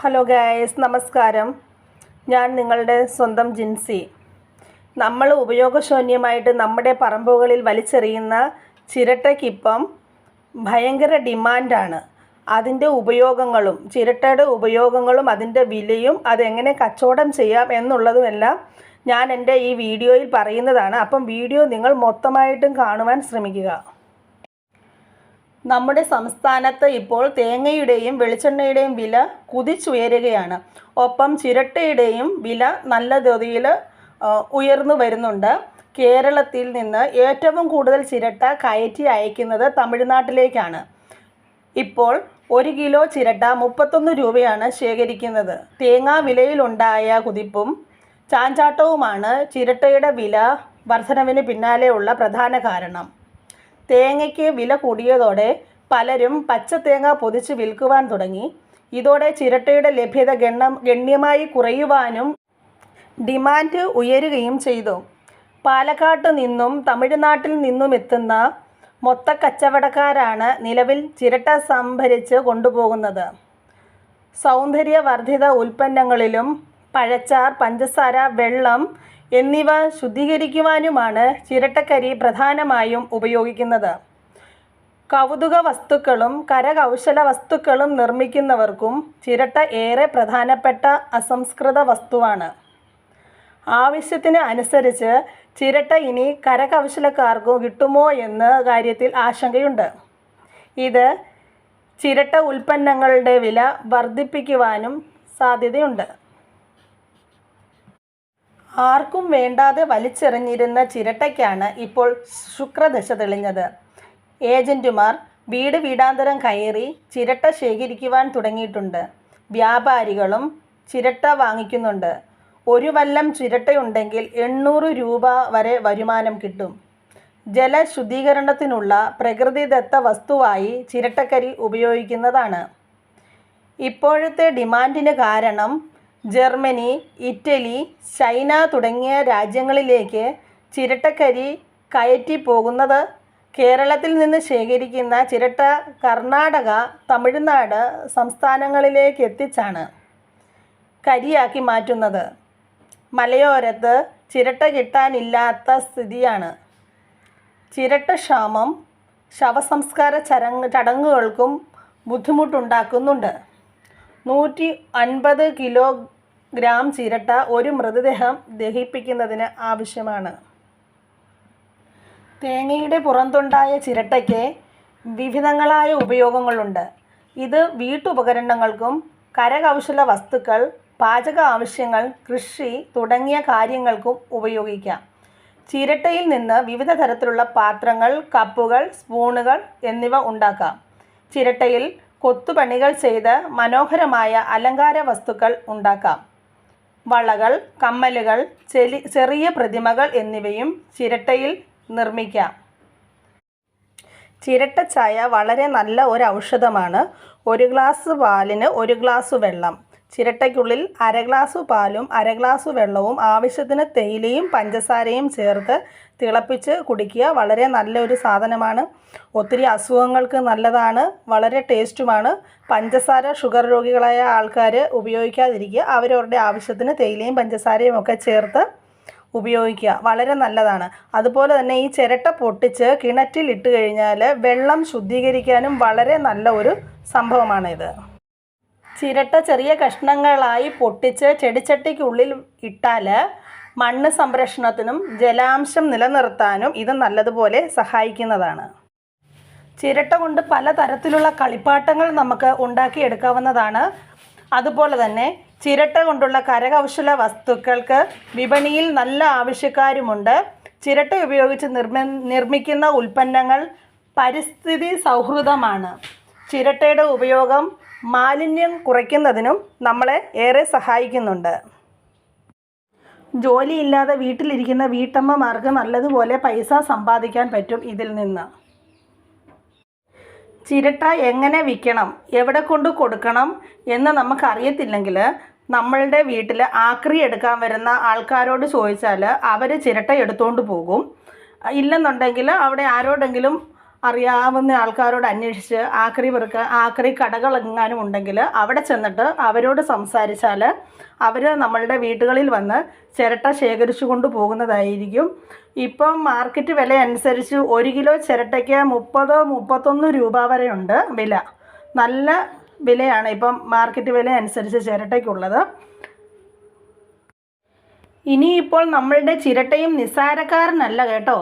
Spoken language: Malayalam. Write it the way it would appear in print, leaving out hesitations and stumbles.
ഹലോ ഗായ്സ്, നമസ്കാരം. ഞാൻ നിങ്ങളുടെ സ്വന്തം ജിൻസി. നമ്മൾ ഉപയോഗശൂന്യമായിട്ട് നമ്മുടെ പറമ്പുകളിൽ വലിച്ചെറിയുന്ന ചിരട്ടയ്ക്കിപ്പം ഭയങ്കര ഡിമാൻഡാണ്. അതിൻ്റെ ഉപയോഗങ്ങളും ചിരട്ടയുടെ ഉപയോഗങ്ങളും അതിൻ്റെ വിലയും അതെങ്ങനെ കച്ചവടം ചെയ്യാം എന്നുള്ളതുമെല്ലാം ഞാൻ എൻ്റെ ഈ വീഡിയോയിൽ പറയുന്നതാണ്. അപ്പം വീഡിയോ നിങ്ങൾ മൊത്തമായിട്ടും കാണുവാൻ ശ്രമിക്കുക. നമ്മുടെ സംസ്ഥാനത്ത് ഇപ്പോൾ തേങ്ങയുടെയും വെളിച്ചെണ്ണയുടെയും വില കുതിച്ചുയരുകയാണ്. ഒപ്പം ചിരട്ടയുടെയും വില നല്ല ഗതിയിൽ ഉയർന്നു വരുന്നുണ്ട്. കേരളത്തിൽ നിന്ന് ഏറ്റവും കൂടുതൽ ചിരട്ട കയറ്റി അയക്കുന്നത് തമിഴ്നാട്ടിലേക്കാണ്. ഇപ്പോൾ 1 കിലോ ചിരട്ട 31 രൂപയാണ് ശേഖരിക്കുന്നത്. തേങ്ങാ വിലയിലുണ്ടായ കുതിപ്പും ചാഞ്ചാട്ടവുമാണ് ചിരട്ടയുടെ വില വർധനവിന് പിന്നാലെയുള്ള പ്രധാന കാരണം. തേങ്ങയ്ക്ക് വില കൂടിയതോടെ പലരും പച്ചത്തേങ്ങ പൊതിച്ച് വിൽക്കുവാൻ തുടങ്ങി. ഇതോടെ ചിരട്ടയുടെ ലഭ്യത ഗണ്യമായി കുറയുവാനും ഡിമാൻഡ് ഉയരുകയും ചെയ്തു. പാലക്കാട്ട് നിന്നും തമിഴ്നാട്ടിൽ നിന്നും എത്തുന്ന മൊത്തക്കച്ചവടക്കാരാണ് നിലവിൽ ചിരട്ട സംഭരിച്ച് കൊണ്ടുപോകുന്നത്. സൗന്ദര്യവർദ്ധിത ഉൽപ്പന്നങ്ങളിലും പഴച്ചാർ, പഞ്ചസാര, വെള്ളം എന്നിവ ശുദ്ധീകരിക്കുവാനുമാണ് ചിരട്ടക്കരി പ്രധാനമായും ഉപയോഗിക്കുന്നത്. കൗതുക വസ്തുക്കളും കരകൗശല വസ്തുക്കളും നിർമ്മിക്കുന്നവർക്കും ചിരട്ട ഏറെ പ്രധാനപ്പെട്ട അസംസ്കൃത വസ്തുവാണ്. ആവശ്യത്തിന് അനുസരിച്ച് ചിരട്ട ഇനി കരകൗശലക്കാർക്ക് കിട്ടുമോ എന്ന കാര്യത്തിൽ ആശങ്കയുണ്ട്. ഇത് ചിരട്ട ഉൽപ്പന്നങ്ങളുടെ വില വർദ്ധിപ്പിക്കുവാനും സാധ്യതയുണ്ട്. ആർക്കും വേണ്ടാതെ വലിച്ചെറിഞ്ഞിരുന്ന ചിരട്ടയ്ക്കാണ് ഇപ്പോൾ ശുക്രദശ തെളിഞ്ഞത്. ഏജന്റുമാർ വീട് വീടാന്തരം കയറി ചിരട്ട ശേഖരിക്കുവാൻ തുടങ്ങിയിട്ടുണ്ട്. വ്യാപാരികളും ചിരട്ട വാങ്ങിക്കുന്നുണ്ട്. 1 വല്ലം ചിരട്ടയുണ്ടെങ്കിൽ 800 രൂപ വരെ വരുമാനം കിട്ടും. ജലശുദ്ധീകരണത്തിനുള്ള പ്രകൃതിദത്ത വസ്തുവായി ചിരട്ടക്കരി ഉപയോഗിക്കുന്നതാണ്. ഇപ്പോഴത്തെ ഡിമാൻഡിന് കാരണം ജർമ്മനി, ഇറ്റലി, ചൈന തുടങ്ങിയ രാജ്യങ്ങളിലേക്ക് ചിരട്ടക്കരി കയറ്റി പോകുന്നത്. കേരളത്തിൽ നിന്ന് ശേഖരിക്കുന്ന ചിരട്ട കർണാടക, തമിഴ്നാട് സംസ്ഥാനങ്ങളിലേക്ക് എത്തിച്ചാണ് കരിയാക്കി മാറ്റുന്നത്. മലയോരത്ത് ചിരട്ട കിട്ടാനില്ലാത്ത സ്ഥിതിയാണ്. ചിരട്ടക്ഷാമം ശവസംസ്കാര ചടങ്ങുകൾക്കും ബുദ്ധിമുട്ടുണ്ടാക്കുന്നുണ്ട്. 150 കിലോഗ്രാം ചിരട്ട ഒരു മൃതദേഹം ദഹിപ്പിക്കുന്നതിന് ആവശ്യമാണ്. തേങ്ങയുടെ പുറന്തുണ്ടായ ചിരട്ടയ്ക്ക് വിവിധങ്ങളായ ഉപയോഗങ്ങളുണ്ട്. ഇത് വീട്ടുപകരണങ്ങൾക്കും കരകൗശല വസ്തുക്കൾ, പാചക ആവശ്യങ്ങൾ, കൃഷി തുടങ്ങിയ കാര്യങ്ങൾക്കും ഉപയോഗിക്കാം. ചിരട്ടയിൽ നിന്ന് വിവിധ തരത്തിലുള്ള പാത്രങ്ങൾ, കപ്പുകൾ, സ്പൂണുകൾ എന്നിവ ഉണ്ടാക്കാം. ചിരട്ടയിൽ കൊത്തുപണികൾ ചെയ്ത് മനോഹരമായ അലങ്കാര വസ്തുക്കൾ ഉണ്ടാക്കാം. വളകൾ, കമ്മലുകൾ, ചെറിയ പ്രതിമകൾ എന്നിവയും ചിരട്ടയിൽ നിർമ്മിക്കാം. ചിരട്ടച്ചായ വളരെ നല്ല ഒരു ഔഷധമാണ്. 1 ഗ്ലാസ് പാലിന് 1 ഗ്ലാസ് വെള്ളം. ചിരട്ടയ്ക്കുള്ളിൽ 1/2 ഗ്ലാസ് പാലും 1/2 ഗ്ലാസ് വെള്ളവും ആവശ്യത്തിന് തേയിലയും പഞ്ചസാരയും ചേർത്ത് തിളപ്പിച്ച് കുടിക്കുക. വളരെ നല്ലൊരു സാധനമാണ്. ഒത്തിരി അസുഖങ്ങൾക്ക് നല്ലതാണ്. വളരെ ടേസ്റ്റുമാണ്. പഞ്ചസാര ഷുഗർ രോഗികളായ ആൾക്കാർ ഉപയോഗിക്കാതിരിക്കുക. അവരവരുടെ ആവശ്യത്തിന് തേയിലയും പഞ്ചസാരയും ഒക്കെ ചേർത്ത് ഉപയോഗിക്കുക. വളരെ നല്ലതാണ്. അതുപോലെ തന്നെ ഈ ചിരട്ട പൊട്ടിച്ച് കിണറ്റിൽ ഇട്ട് കഴിഞ്ഞാൽ വെള്ളം ശുദ്ധീകരിക്കാനും വളരെ നല്ല ഒരു സംഭവമാണിത്. ചിരട്ട ചെറിയ കഷ്ണങ്ങളായി പൊട്ടിച്ച് ചെടിച്ചട്ടിക്കുള്ളിൽ ഇട്ടാൽ മണ്ണ് സംരക്ഷണത്തിനും ജലാംശം നിലനിർത്താനും ഇത് നല്ലതുപോലെ സഹായിക്കുന്നതാണ്. ചിരട്ട കൊണ്ട് പലതരത്തിലുള്ള കളിപ്പാട്ടങ്ങൾ നമുക്ക് ഉണ്ടാക്കിയെടുക്കാവുന്നതാണ്. അതുപോലെ തന്നെ ചിരട്ട കൊണ്ടുള്ള കരകൗശല വസ്തുക്കൾക്ക് വിപണിയിൽ നല്ല ആവശ്യക്കാരുമുണ്ട്. ചിരട്ട ഉപയോഗിച്ച് നിർമ്മിക്കുന്ന ഉൽപ്പന്നങ്ങൾ പരിസ്ഥിതി സൗഹൃദമാണ്. ചിരട്ടയുടെ ഉപയോഗം മാലിന്യം കുറയ്ക്കുന്നതിനും നമ്മളെ ഏറെ സഹായിക്കുന്നുണ്ട്. ജോലിയില്ലാതെ വീട്ടിലിരിക്കുന്ന വീട്ടമ്മമാർക്ക് നല്ലതുപോലെ പൈസ സമ്പാദിക്കാൻ പറ്റും ഇതിൽ നിന്ന്. ചിരട്ട എങ്ങനെ വിൽക്കണം, എവിടെ കൊണ്ട് കൊടുക്കണം എന്ന് നമുക്കറിയത്തില്ലെങ്കിൽ നമ്മളുടെ വീട്ടിൽ ആക്രി എടുക്കാൻ വരുന്ന ആൾക്കാരോട് ചോദിച്ചാൽ അവർ ചിരട്ട എടുത്തുകൊണ്ട് പോകും. ഇല്ലെന്നുണ്ടെങ്കിൽ അവിടെ ആരോടെങ്കിലും അറിയാവുന്ന ആൾക്കാരോട് അന്വേഷിച്ച് ആക്രി കടകളെങ്ങാനും ഉണ്ടെങ്കിൽ അവിടെ ചെന്നിട്ട് അവരോട് സംസാരിച്ചാൽ അവർ നമ്മളുടെ വീടുകളിൽ വന്ന് ചിരട്ട ശേഖരിച്ചു കൊണ്ട് പോകുന്നതായിരിക്കും. ഇപ്പം മാർക്കറ്റ് വില അനുസരിച്ച് 1 കിലോ ചിരട്ടയ്ക്ക് 30-31 രൂപ വരെയുണ്ട് വില. നല്ല വിലയാണ് ഇപ്പം മാർക്കറ്റ് വില അനുസരിച്ച് ചിരട്ടയ്ക്കുള്ളത്. ഇനിയിപ്പോൾ നമ്മളുടെ ചിരട്ടയും നിസ്സാരക്കാരനല്ല കേട്ടോ.